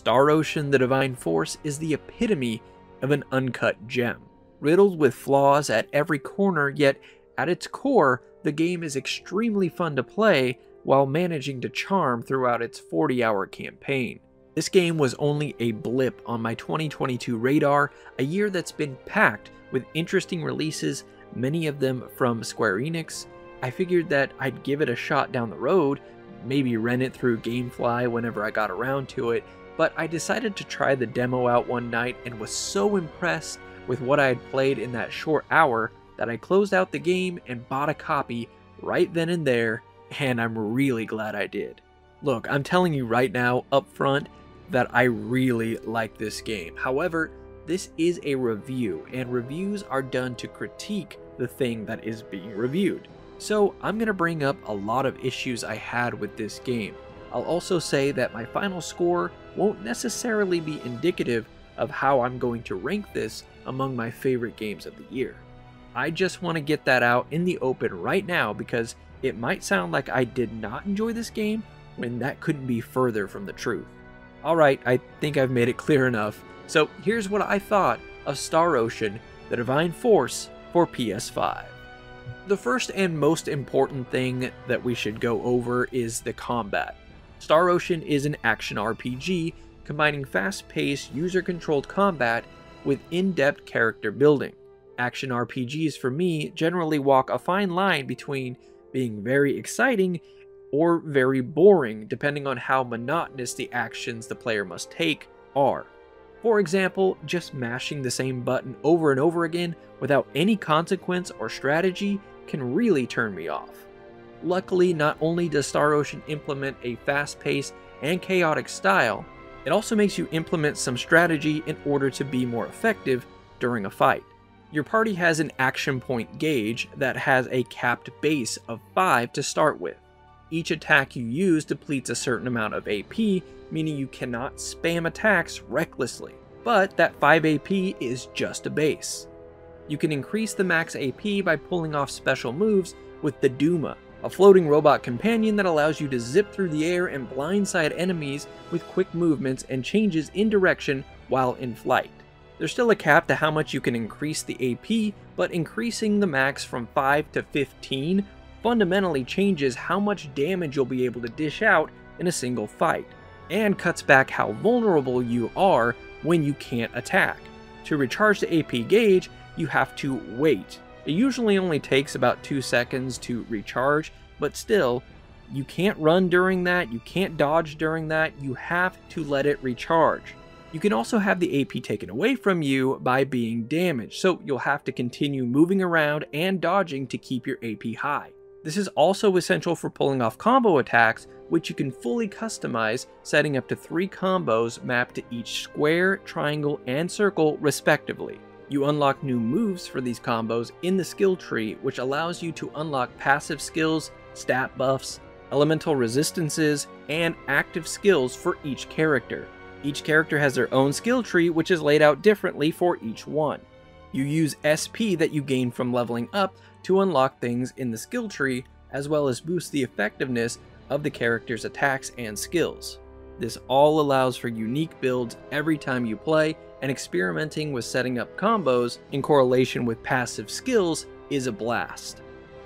Star Ocean: The Divine Force is the epitome of an uncut gem, riddled with flaws at every corner, yet at its core, the game is extremely fun to play while managing to charm throughout its 40-hour campaign. This game was only a blip on my 2022 radar, a year that's been packed with interesting releases, many of them from Square Enix. I figured that I'd give it a shot down the road, maybe rent it through GameFly whenever I got around to it, but I decided to try the demo out one night and was so impressed with what I had played in that short hour that I closed out the game and bought a copy right then and there, and I'm really glad I did. Look, I'm telling you right now up front that I really like this game. However, this is a review, and reviews are done to critique the thing that is being reviewed. So I'm going to bring up a lot of issues I had with this game. I'll also say that my final score won't necessarily be indicative of how I'm going to rank this among my favorite games of the year. I just want to get that out in the open right now because it might sound like I did not enjoy this game when that couldn't be further from the truth. Alright, I think I've made it clear enough. So here's what I thought of Star Ocean: The Divine Force for PS5. The first and most important thing that we should go over is the combat. Star Ocean is an action RPG combining fast-paced, user-controlled combat with in-depth character building. Action RPGs for me generally walk a fine line between being very exciting or very boring depending on how monotonous the actions the player must take are. For example, just mashing the same button over and over again without any consequence or strategy can really turn me off. Luckily, not only does Star Ocean implement a fast-paced and chaotic style, it also makes you implement some strategy in order to be more effective during a fight. Your party has an action point gauge that has a capped base of 5 to start with. Each attack you use depletes a certain amount of AP, meaning you cannot spam attacks recklessly. But that 5 AP is just a base. You can increase the max AP by pulling off special moves with the Duma, a floating robot companion that allows you to zip through the air and blindside enemies with quick movements and changes in direction while in flight. There's still a cap to how much you can increase the AP, but increasing the max from 5 to 15 fundamentally changes how much damage you'll be able to dish out in a single fight, and cuts back how vulnerable you are when you can't attack. To recharge the AP gauge, you have to wait. It usually only takes about 2 seconds to recharge, but still, you can't run during that, you can't dodge during that, you have to let it recharge. You can also have the AP taken away from you by being damaged, so you'll have to continue moving around and dodging to keep your AP high. This is also essential for pulling off combo attacks, which you can fully customize, setting up to 3 combos mapped to each square, triangle, and circle respectively. You unlock new moves for these combos in the skill tree, which allows you to unlock passive skills, stat buffs, elemental resistances, and active skills for each character. Each character has their own skill tree, which is laid out differently for each one. You use SP that you gain from leveling up to unlock things in the skill tree, as well as boost the effectiveness of the character's attacks and skills. This all allows for unique builds every time you play, and experimenting with setting up combos in correlation with passive skills is a blast.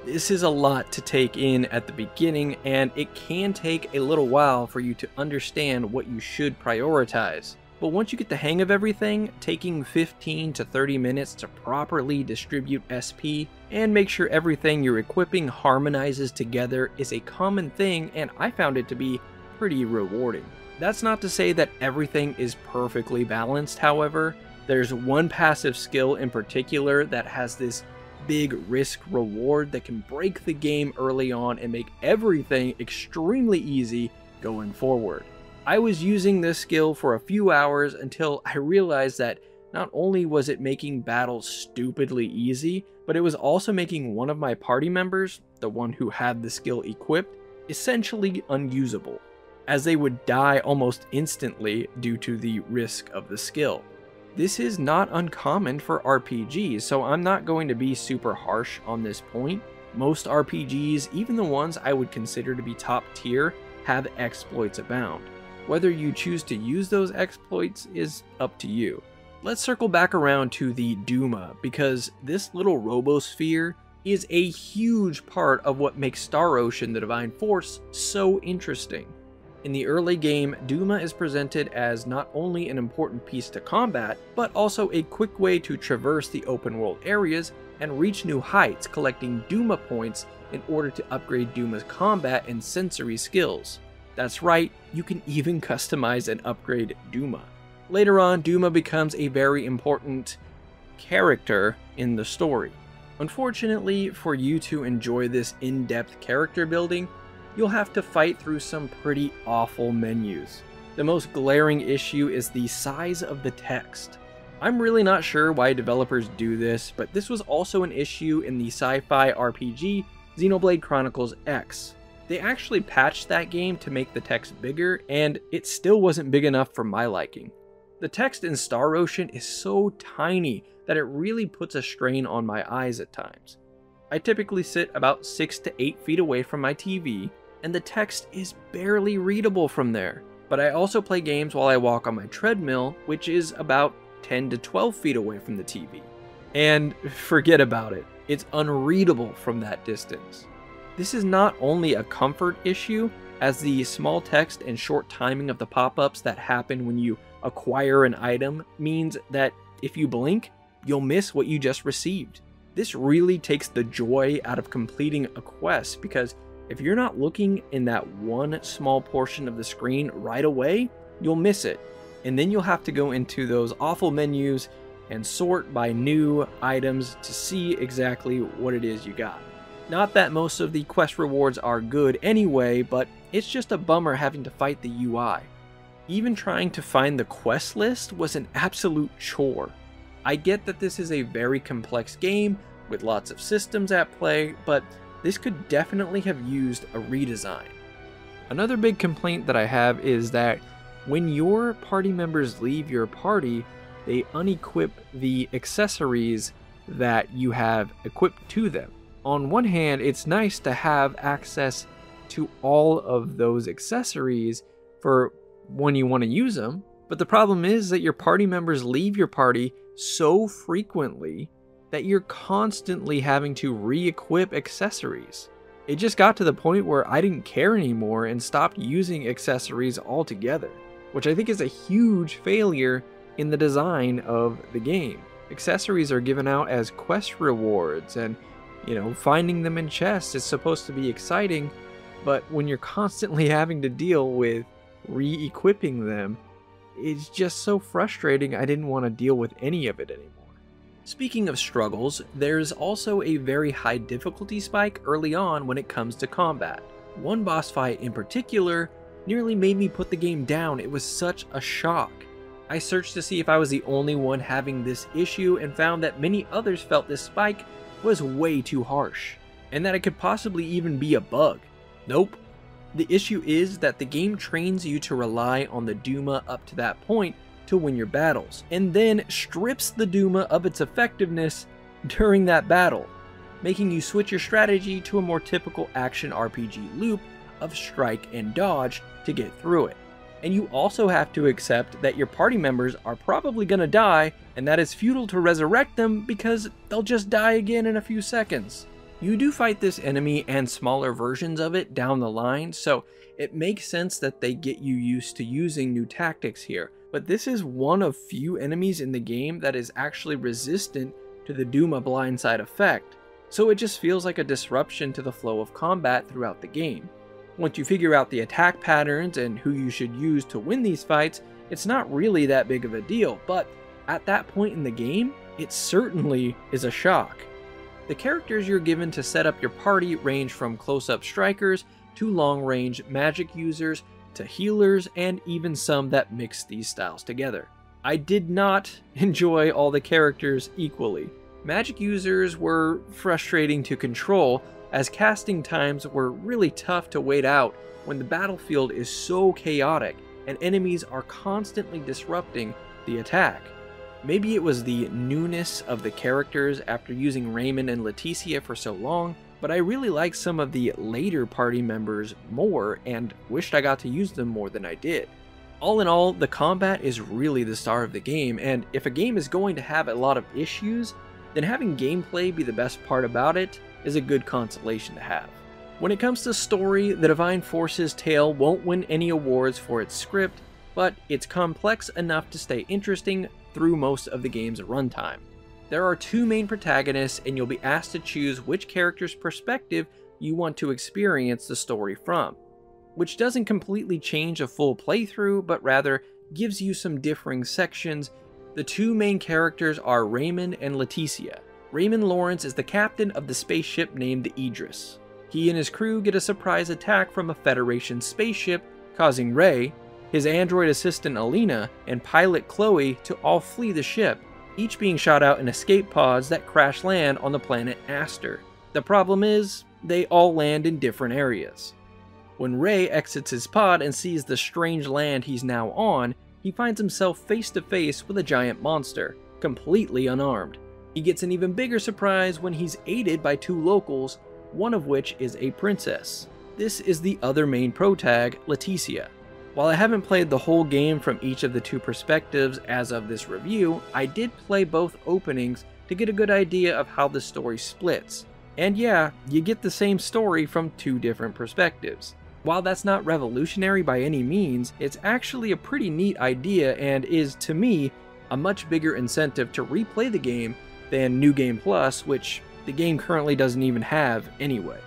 This is a lot to take in at the beginning, and it can take a little while for you to understand what you should prioritize. But once you get the hang of everything, taking 15 to 30 minutes to properly distribute SP and make sure everything you're equipping harmonizes together is a common thing, and I found it to be pretty rewarding. That's not to say that everything is perfectly balanced, however. There's one passive skill in particular that has this big risk reward that can break the game early on and make everything extremely easy going forward. I was using this skill for a few hours until I realized that not only was it making battles stupidly easy, but it was also making one of my party members, the one who had the skill equipped, essentially unusable, as they would die almost instantly due to the risk of the skill. This is not uncommon for RPGs, so I'm not going to be super harsh on this point. Most RPGs, even the ones I would consider to be top tier, have exploits abound. Whether you choose to use those exploits is up to you. Let's circle back around to the Duma, because this little robosphere is a huge part of what makes Star Ocean: The Divine Force so interesting. In the early game, Duma is presented as not only an important piece to combat, but also a quick way to traverse the open world areas and reach new heights, collecting Duma points in order to upgrade Duma's combat and sensory skills. That's right, you can even customize and upgrade Duma. Later on, Duma becomes a very important character in the story. Unfortunately, for you to enjoy this in-depth character building, you'll have to fight through some pretty awful menus. The most glaring issue is the size of the text. I'm really not sure why developers do this, but this was also an issue in the sci-fi RPG Xenoblade Chronicles X. They actually patched that game to make the text bigger, and it still wasn't big enough for my liking. The text in Star Ocean is so tiny that it really puts a strain on my eyes at times. I typically sit about 6 to 8 feet away from my TV, and the text is barely readable from there. But I also play games while I walk on my treadmill, which is about 10 to 12 feet away from the TV. And forget about it, it's unreadable from that distance. This is not only a comfort issue, as the small text and short timing of the pop-ups that happen when you acquire an item means that if you blink, you'll miss what you just received. This really takes the joy out of completing a quest, because if you're not looking in that one small portion of the screen right away, you'll miss it. And then you'll have to go into those awful menus and sort by new items to see exactly what it is you got. Not that most of the quest rewards are good anyway, but it's just a bummer having to fight the UI. Even trying to find the quest list was an absolute chore. I get that this is a very complex game with lots of systems at play, but this could definitely have used a redesign. Another big complaint that I have is that when your party members leave your party, they unequip the accessories that you have equipped to them. On one hand, it's nice to have access to all of those accessories for when you want to use them, but the problem is that your party members leave your party so frequently that you're constantly having to re-equip accessories. It just got to the point where I didn't care anymore and stopped using accessories altogether, which I think is a huge failure in the design of the game. Accessories are given out as quest rewards, and finding them in chests is supposed to be exciting, but when you're constantly having to deal with re-equipping them, it's just so frustrating. I didn't want to deal with any of it anymore. Speaking of struggles, there's also a very high difficulty spike early on when it comes to combat. One boss fight in particular nearly made me put the game down. It was such a shock. I searched to see if I was the only one having this issue and found that many others felt this spike was way too harsh, and that it could possibly even be a bug. Nope. The issue is that the game trains you to rely on the Duma up to that point to win your battles, and then strips the Duma of its effectiveness during that battle, making you switch your strategy to a more typical action RPG loop of strike and dodge to get through it. And you also have to accept that your party members are probably gonna die, and that it's futile to resurrect them because they'll just die again in a few seconds. You do fight this enemy and smaller versions of it down the line, so it makes sense that they get you used to using new tactics here. But this is one of few enemies in the game that is actually resistant to the Duma blindside effect, so it just feels like a disruption to the flow of combat throughout the game. Once you figure out the attack patterns and who you should use to win these fights, it's not really that big of a deal, but at that point in the game, it certainly is a shock. The characters you're given to set up your party range from close-up strikers to long-range magic users to healers, and even some that mix these styles together. I did not enjoy all the characters equally. Magic users were frustrating to control, as casting times were really tough to wait out when the battlefield is so chaotic and enemies are constantly disrupting the attack. Maybe it was the newness of the characters after using Raymond and Leticia for so long, but I really liked some of the later party members more and wished I got to use them more than I did. All in all, the combat is really the star of the game, and if a game is going to have a lot of issues, then having gameplay be the best part about it is a good consolation to have. When it comes to story, the Divine Force's tale won't win any awards for its script, but it's complex enough to stay interesting through most of the game's runtime. There are two main protagonists, and you'll be asked to choose which character's perspective you want to experience the story from, which doesn't completely change a full playthrough, but rather gives you some differing sections. The two main characters are Raymond and Leticia. Raymond Lawrence is the captain of the spaceship named the Idris. He and his crew get a surprise attack from a Federation spaceship, causing Ray, his android assistant Alina, and pilot Chloe to all flee the ship, each being shot out in escape pods that crash land on the planet Aster. The problem is, they all land in different areas. When Ray exits his pod and sees the strange land he's now on, he finds himself face to face with a giant monster, completely unarmed. He gets an even bigger surprise when he's aided by two locals, one of which is a princess. This is the other main protag, Leticia. While I haven't played the whole game from each of the two perspectives as of this review, I did play both openings to get a good idea of how the story splits. And yeah, you get the same story from two different perspectives. While that's not revolutionary by any means, it's actually a pretty neat idea and is, to me, a much bigger incentive to replay the game than New Game Plus, which the game currently doesn't even have anyway.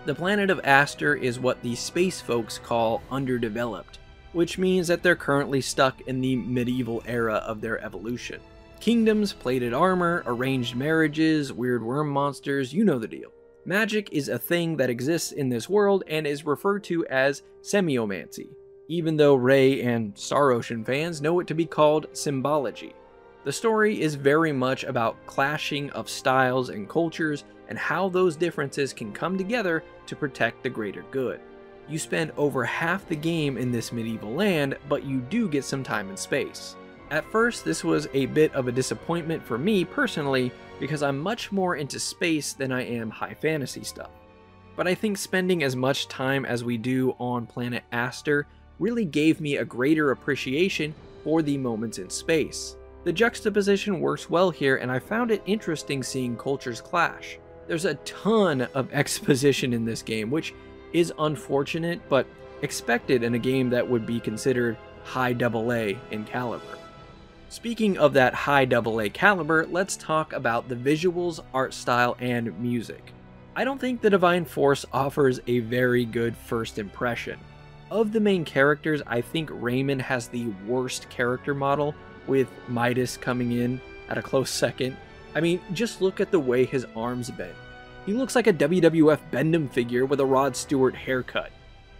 The planet of Aster is what the space folks call underdeveloped, which means that they're currently stuck in the medieval era of their evolution. Kingdoms, plated armor, arranged marriages, weird worm monsters, you know the deal. Magic is a thing that exists in this world and is referred to as semiomancy, even though Ray and Star Ocean fans know it to be called symbology. The story is very much about clashing of styles and cultures and how those differences can come together to protect the greater good. You spend over half the game in this medieval land, but you do get some time and space. At first, this was a bit of a disappointment for me personally, because I'm much more into space than I am high fantasy stuff. But I think spending as much time as we do on planet Aster really gave me a greater appreciation for the moments in space. The juxtaposition works well here, and I found it interesting seeing cultures clash. There's a ton of exposition in this game, which is unfortunate, but expected in a game that would be considered high AA in caliber. Speaking of that high AA caliber, let's talk about the visuals, art style, and music. I don't think the Divine Force offers a very good first impression. Of the main characters, I think Raymond has the worst character model, with Midas coming in at a close second. I mean, just look at the way his arms bend. He looks like a WWF Bend-Em figure with a Rod Stewart haircut.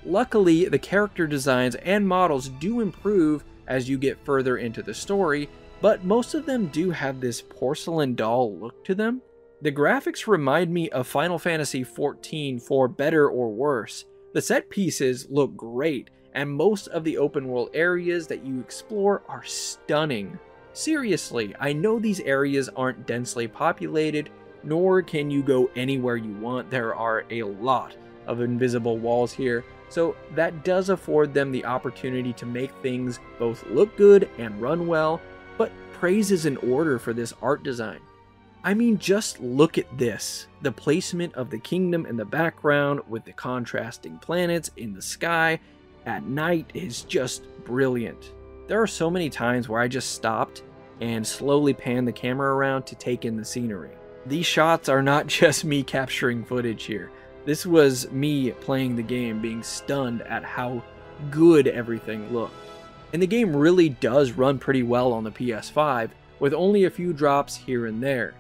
Luckily, the character designs and models do improve as you get further into the story, but most of them do have this porcelain doll look to them. The graphics remind me of Final Fantasy XIV for better or worse. The set pieces look great, and most of the open world areas that you explore are stunning. Seriously, I know these areas aren't densely populated, nor can you go anywhere you want. There are a lot of invisible walls here, so that does afford them the opportunity to make things both look good and run well, but praise is in order for this art design. I mean, just look at this. The placement of the kingdom in the background with the contrasting planets in the sky at night is just brilliant. There are so many times where I just stopped and slowly panned the camera around to take in the scenery. These shots are not just me capturing footage here. This was me playing the game, being stunned at how good everything looked. And the game really does run pretty well on the PS5, with only a few drops here and there.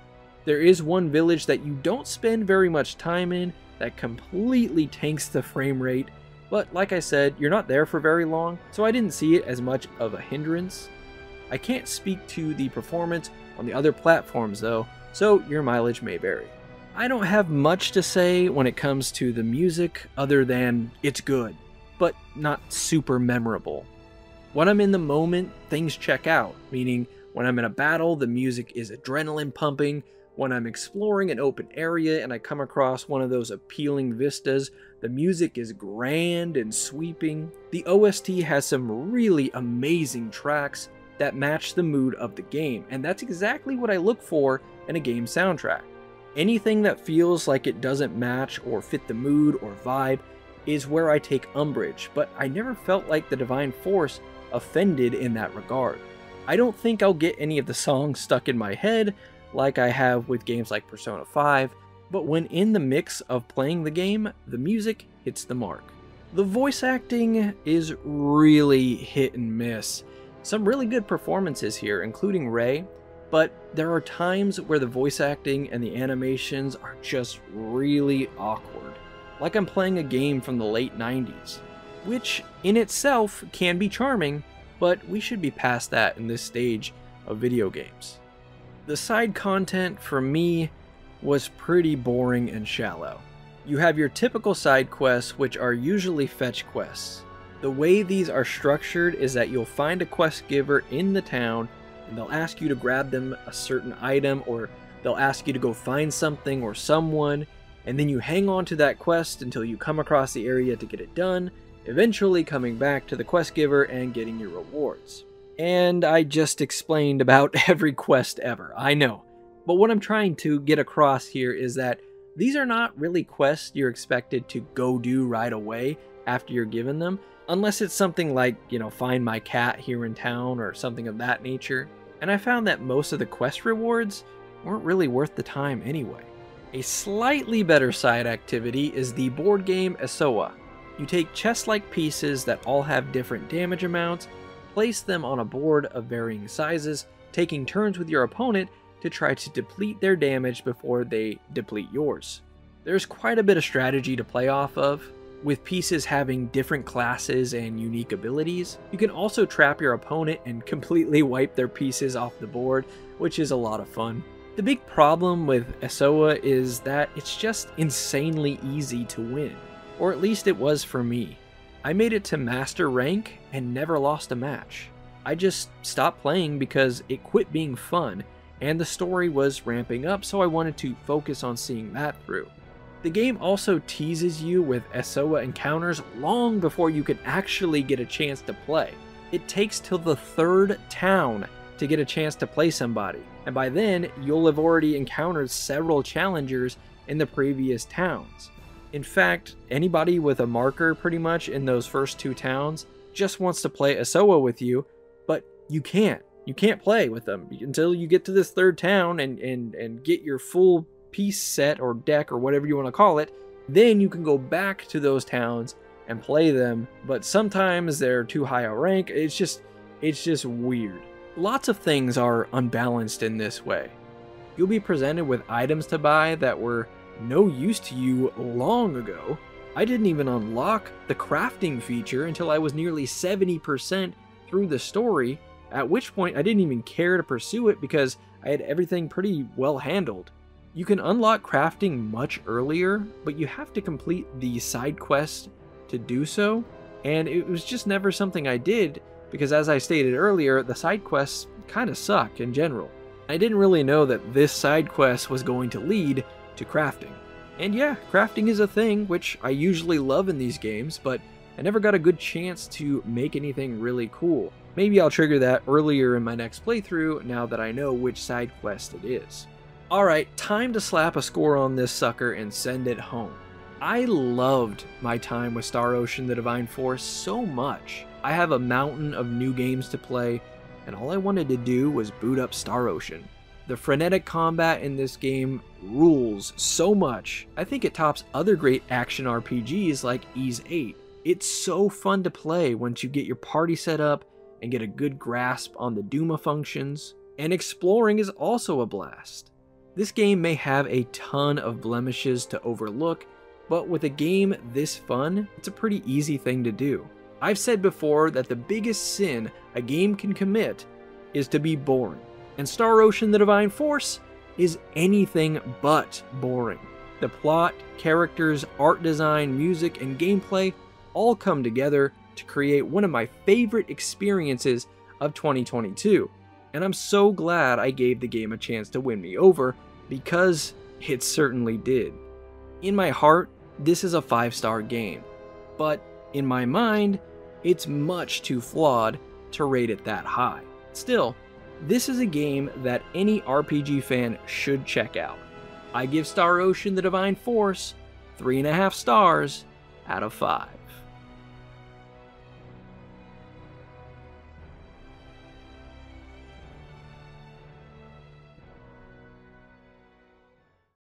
There is one village that you don't spend very much time in that completely tanks the frame rate, but like I said, you're not there for very long, so I didn't see it as much of a hindrance. I can't speak to the performance on the other platforms though, so your mileage may vary. I don't have much to say when it comes to the music other than it's good, but not super memorable. When I'm in the moment, things check out, meaning when I'm in a battle, the music is adrenaline pumping. When I'm exploring an open area and I come across one of those appealing vistas, the music is grand and sweeping. The OST has some really amazing tracks that match the mood of the game, and that's exactly what I look for in a game soundtrack. Anything that feels like it doesn't match or fit the mood or vibe is where I take umbrage, but I never felt like the Divine Force offended in that regard. I don't think I'll get any of the songs stuck in my head like I have with games like Persona 5, but when in the mix of playing the game, the music hits the mark. The voice acting is really hit and miss. Some really good performances here, including Rei, but there are times where the voice acting and the animations are just really awkward. Like I'm playing a game from the late 90s, which in itself can be charming, but we should be past that in this stage of video games. The side content for me was pretty boring and shallow. You have your typical side quests, which are usually fetch quests. The way these are structured is that you'll find a quest giver in the town, and they'll ask you to grab them a certain item, or they'll ask you to go find something or someone, and then you hang on to that quest until you come across the area to get it done, eventually coming back to the quest giver and getting your rewards. And I just explained about every quest ever, I know. But what I'm trying to get across here is that these are not really quests you're expected to go do right away after you're given them, unless it's something like, find my cat here in town or something of that nature. And I found that most of the quest rewards weren't really worth the time anyway. A slightly better side activity is the board game Esoa. You take chest-like pieces that all have different damage amounts, place them on a board of varying sizes, taking turns with your opponent to try to deplete their damage before they deplete yours. There's quite a bit of strategy to play off of, with pieces having different classes and unique abilities. You can also trap your opponent and completely wipe their pieces off the board, which is a lot of fun. The big problem with Esoa is that it's just insanely easy to win, or at least it was for me. I made it to master rank and never lost a match. I just stopped playing because it quit being fun, and the story was ramping up, so I wanted to focus on seeing that through. The game also teases you with Esoa encounters long before you can actually get a chance to play. It takes till the 3rd town to get a chance to play somebody, and by then you'll have already encountered several challengers in the previous towns. In fact, anybody with a marker pretty much in those first 2 towns just wants to play Esoa with you, but you can't. You can't play with them until you get to this 3rd town and get your full piece set or deck or whatever you want to call it. Then you can go back to those towns and play them, but sometimes they're too high a rank. It's just weird. Lots of things are unbalanced in this way. You'll be presented with items to buy that were no use to you long ago. I didn't even unlock the crafting feature until I was nearly 70% through the story, at which point I didn't even care to pursue it because I had everything pretty well handled. You can unlock crafting much earlier, but you have to complete the side quest to do so, and it was just never something I did because, as I stated earlier, the side quests kind of suck in general. I didn't really know that this side quest was going to lead to crafting. And yeah, crafting is a thing, which I usually love in these games, but I never got a good chance to make anything really cool. Maybe I'll trigger that earlier in my next playthrough now that I know which side quest it is. Alright, time to slap a score on this sucker and send it home. I loved my time with Star Ocean: The Divine Force so much. I have a mountain of new games to play, and all I wanted to do was boot up Star Ocean. The frenetic combat in this game rules so much. I think it tops other great action RPGs like Ys 8. It's so fun to play once you get your party set up and get a good grasp on the Duma functions, and exploring is also a blast. This game may have a ton of blemishes to overlook, but with a game this fun, it's a pretty easy thing to do. I've said before that the biggest sin a game can commit is to be boring. And Star Ocean: The Divine Force is anything but boring. The plot, characters, art design, music, and gameplay all come together to create one of my favorite experiences of 2022. And I'm so glad I gave the game a chance to win me over Because it certainly did. In my heart, this is a 5-star game, but in my mind, it's much too flawed to rate it that high. Still, this is a game that any RPG fan should check out. I give Star Ocean: The Divine Force 3.5 stars out of 5.